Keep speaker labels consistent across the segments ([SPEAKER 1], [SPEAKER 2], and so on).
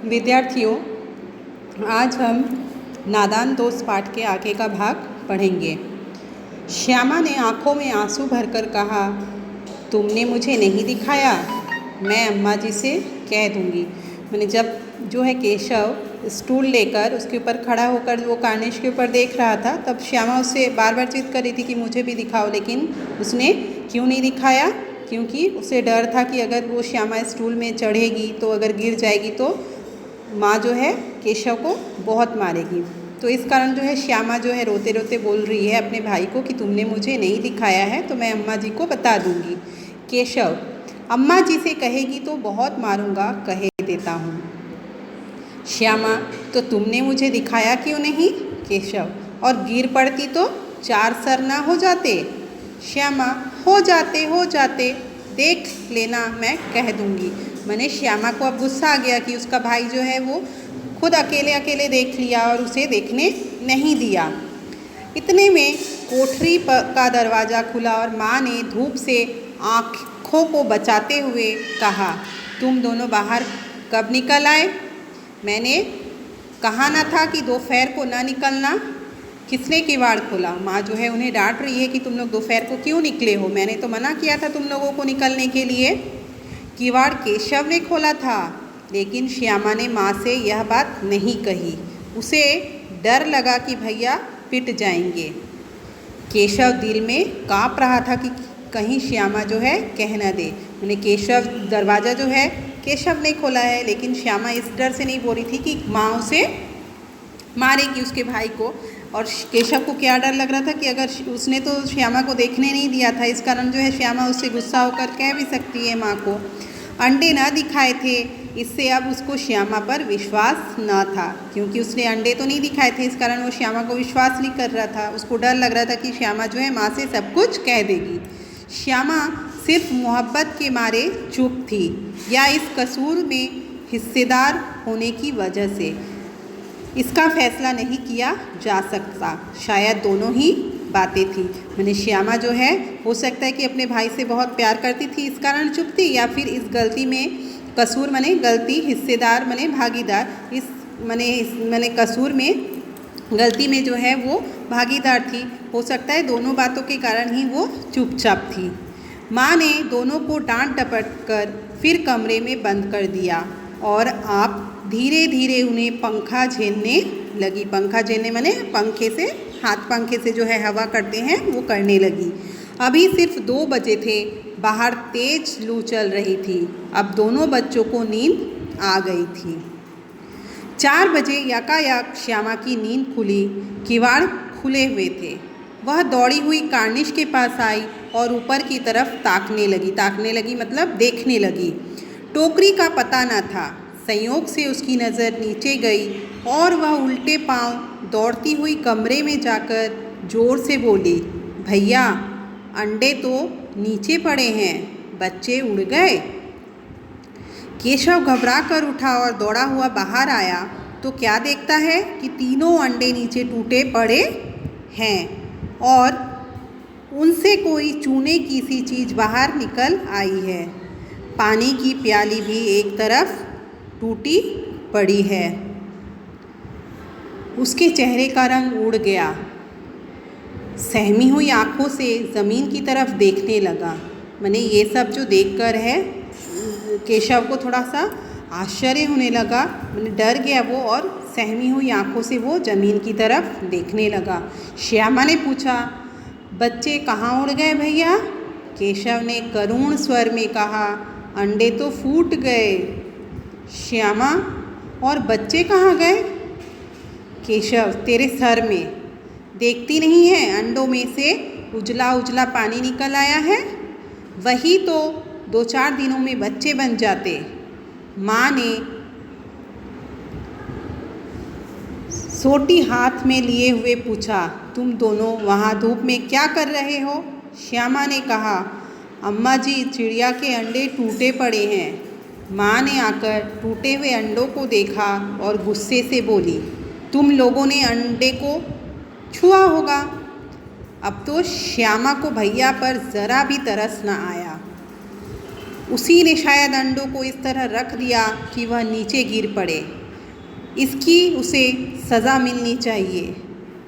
[SPEAKER 1] विद्यार्थियों, आज हम नादान दोस्त पाठ के आगे का भाग पढ़ेंगे। श्यामा ने आंखों में आंसू भरकर कहा, तुमने मुझे नहीं दिखाया, मैं अम्मा जी से कह दूंगी। मैंने जब जो है केशव स्टूल लेकर उसके ऊपर खड़ा होकर वो कार्निश के ऊपर देख रहा था, तब श्यामा उससे बार बार जिद कर रही थी कि मुझे भी दिखाओ, लेकिन उसने क्यों नहीं दिखाया? क्योंकि उसे डर था कि अगर वो श्यामा स्टूल में चढ़ेगी तो अगर गिर जाएगी तो माँ जो है केशव को बहुत मारेगी। तो इस कारण जो है श्यामा जो है रोते रोते बोल रही है अपने भाई को कि तुमने मुझे नहीं दिखाया है तो मैं अम्मा जी को बता दूंगी। केशव, अम्मा जी से कहेगी तो बहुत मारूंगा, कहे देता हूँ। श्यामा, तो तुमने मुझे दिखाया क्यों नहीं? केशव, और गिर पड़ती तो 4 सर ना हो जाते? श्यामा, हो जाते, देख लेना, मैं कह दूंगी। मैंने श्यामा को अब गुस्सा आ गया कि उसका भाई जो है वो खुद अकेले देख लिया और उसे देखने नहीं दिया। इतने में कोठरी का दरवाज़ा खुला और माँ ने धूप से आँखों को बचाते हुए कहा, तुम दोनों बाहर कब निकल आए? मैंने कहा ना था कि दोपहर को ना निकलना? किसने किवाड़ खोला? माँ जो है उन्हें डांट रही है कि तुम लोग दोपहर को क्यों निकले हो? मैंने तो मना किया था तुम लोगों को निकलने के लिए। किवाड़ केशव ने खोला था, लेकिन श्यामा ने माँ से यह बात नहीं कही। उसे डर लगा कि भैया पिट जाएंगे। केशव दिल में काँप रहा था कि कहीं श्यामा जो है कह न दे। मैंने केशव दरवाज़ा जो है केशव ने खोला है, लेकिन श्यामा इस डर से नहीं बोल रही थी कि माँ उसे मारेगी, उसके भाई को। और केशव को क्या डर लग रहा था कि अगर उसने तो श्यामा को देखने नहीं दिया था, इस कारण जो है श्यामा उससे गुस्सा होकर कह भी सकती है माँ को। अंडे न दिखाए थे, इससे अब उसको श्यामा पर विश्वास न था, क्योंकि उसने अंडे तो नहीं दिखाए थे, इस कारण वो श्यामा को विश्वास नहीं कर रहा था। उसको डर लग रहा था कि श्यामा जो है माँ से सब कुछ कह देगी। श्यामा सिर्फ मोहब्बत के मारे चुप थी, या इस कसूर में हिस्सेदार होने की वजह से। इसका फैसला नहीं किया जा सकता, शायद दोनों ही बातें थी। मैंने श्यामा जो है हो सकता है कि अपने भाई से बहुत प्यार करती थी, इस कारण चुप थी, या फिर इस गलती में कसूर मने गलती, हिस्सेदार मने भागीदार, मने कसूर में गलती में जो है वो भागीदार थी। हो सकता है दोनों बातों के कारण ही वो चुपचाप थी। माँ ने दोनों को डांट डपट कर फिर कमरे में बंद कर दिया और आप धीरे धीरे उन्हें पंखा झेलने लगी। पंखा झेलने माने पंखे से, हाथ पंखे से जो है हवा करते हैं वो करने लगी। अभी सिर्फ 2 बजे थे, बाहर तेज लू चल रही थी। अब दोनों बच्चों को नींद आ गई थी। 4 बजे यकायक श्यामा की नींद खुली। किवाड़ खुले हुए थे। वह दौड़ी हुई कार्निश के पास आई और ऊपर की तरफ ताकने लगी मतलब देखने लगी। टोकरी का पता न था। संयोग से उसकी नज़र नीचे गई और वह उल्टे पांव दौड़ती हुई कमरे में जाकर जोर से बोली, भैया अंडे तो नीचे पड़े हैं, बच्चे उड़ गए। केशव घबरा कर उठा और दौड़ा हुआ बाहर आया तो क्या देखता है कि तीनों अंडे नीचे टूटे पड़े हैं और उनसे कोई चूने की सी चीज़ बाहर निकल आई है। पानी की प्याली भी एक तरफ टूटी पड़ी है। उसके चेहरे का रंग उड़ गया। सहमी हुई आँखों से ज़मीन की तरफ देखने लगा। मैंने ये सब जो देखकर है केशव को थोड़ा सा आश्चर्य होने लगा। मैंने डर गया वो और सहमी हुई आँखों से वो ज़मीन की तरफ देखने लगा। श्यामा ने पूछा, बच्चे कहाँ उड़ गए भैया? केशव ने करुण स्वर में कहा, अंडे तो फूट गए। श्यामा, और बच्चे कहाँ गए? केशव, तेरे सर में देखती नहीं है, अंडों में से उजला उजला पानी निकल आया है, वही तो 2-4 दिनों में बच्चे बन जाते। माँ ने सोटी हाथ में लिए हुए पूछा, तुम दोनों वहाँ धूप में क्या कर रहे हो? श्यामा ने कहा, अम्मा जी चिड़िया के अंडे टूटे पड़े हैं। माँ ने आकर टूटे हुए अंडों को देखा और गुस्से से बोली, तुम लोगों ने अंडे को छुआ होगा। अब तो श्यामा को भैया पर ज़रा भी तरस न आया। उसी ने शायद अंडों को इस तरह रख दिया कि वह नीचे गिर पड़े। इसकी उसे सज़ा मिलनी चाहिए।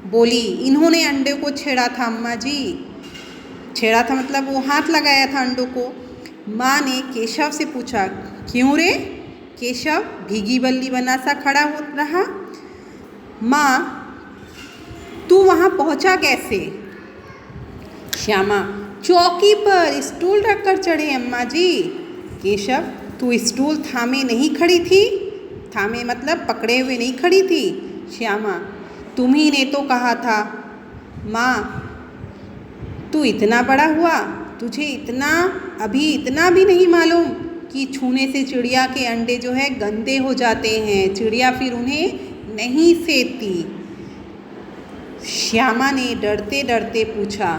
[SPEAKER 1] बोली, इन्होंने अंडे को छेड़ा था अम्मा जी। छेड़ा था मतलब वो हाथ लगाया था अंडों को। माँ ने केशव से पूछा, क्यों रे? केशव भीगी बल्ली बना सा खड़ा हो रहा। माँ, तू वहाँ पहुँचा कैसे? श्यामा, चौकी पर स्टूल रखकर चढ़े अम्मा जी। केशव, तू स्टूल थामे नहीं खड़ी थी? थामे मतलब पकड़े हुए नहीं खड़ी थी। श्यामा, तुम्ही ने तो कहा था। माँ, तू इतना बड़ा हुआ, तुझे अभी इतना भी नहीं मालूम कि छूने से चिड़िया के अंडे जो है गंदे हो जाते हैं, चिड़िया फिर उन्हें नहीं सेती। श्यामा ने डरते डरते पूछा,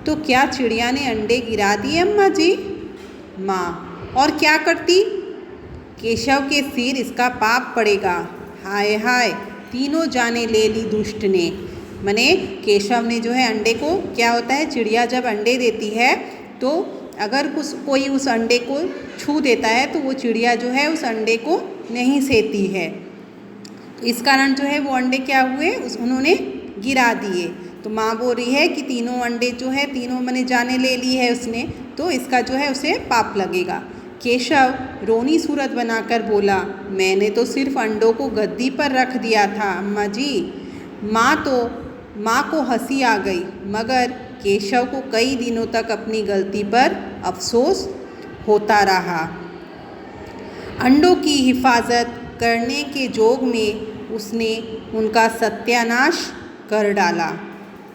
[SPEAKER 1] तो क्या चिड़िया ने अंडे गिरा दिए अम्मा जी? माँ, और क्या करती? केशव के सिर इसका पाप पड़ेगा। हाय हाय, तीनों जाने ले ली दुष्ट ने। मने केशव ने जो है अंडे को, क्या होता है चिड़िया जब अंडे देती है तो अगर कोई उस अंडे को छू देता है तो वो चिड़िया जो है उस अंडे को नहीं सेती है। इस कारण जो है वो अंडे क्या हुए, उन्होंने गिरा दिए। तो माँ बोल रही है कि तीनों अंडे जो है, तीनों मैंने जाने ले ली है उसने, तो इसका जो है उसे पाप लगेगा। केशव रोनी सूरत बनाकर बोला, मैंने तो सिर्फ अंडों को गद्दी पर रख दिया था अम्मा जी। माँ को हंसी आ गई, मगर केशव को कई दिनों तक अपनी गलती पर अफसोस होता रहा। अंडों की हिफाजत करने के जोग में उसने उनका सत्यानाश कर डाला।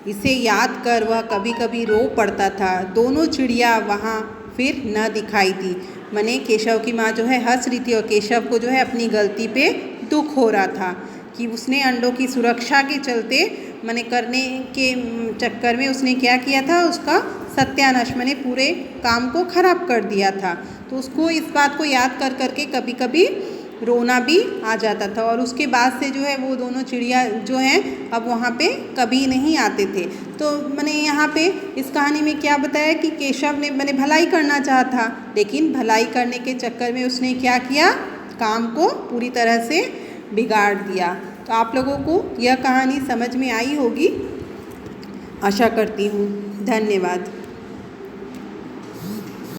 [SPEAKER 1] इसे याद कर वह कभी कभी रो पड़ता था। दोनों चिड़िया वहाँ फिर न दिखाई दी। मने केशव की माँ जो है हंस रही थी और केशव को जो है अपनी गलती पे दुख हो रहा था कि उसने अंडों की सुरक्षा के चलते मने करने के चक्कर में उसने क्या किया था, उसका सत्यानाश मने पूरे काम को खराब कर दिया था। तो उसको इस बात को याद कर करके कभी कभी रोना भी आ जाता था। और उसके बाद से जो है वो दोनों चिड़िया जो हैं अब वहाँ पे कभी नहीं आते थे। तो मैंने यहाँ पे इस कहानी में क्या बताया कि केशव ने मैंने भलाई करना चाहा था, लेकिन भलाई करने के चक्कर में उसने क्या किया, काम को पूरी तरह से बिगाड़ दिया। तो आप लोगों को यह कहानी समझ में आई होगी, आशा करती हूँ। धन्यवाद।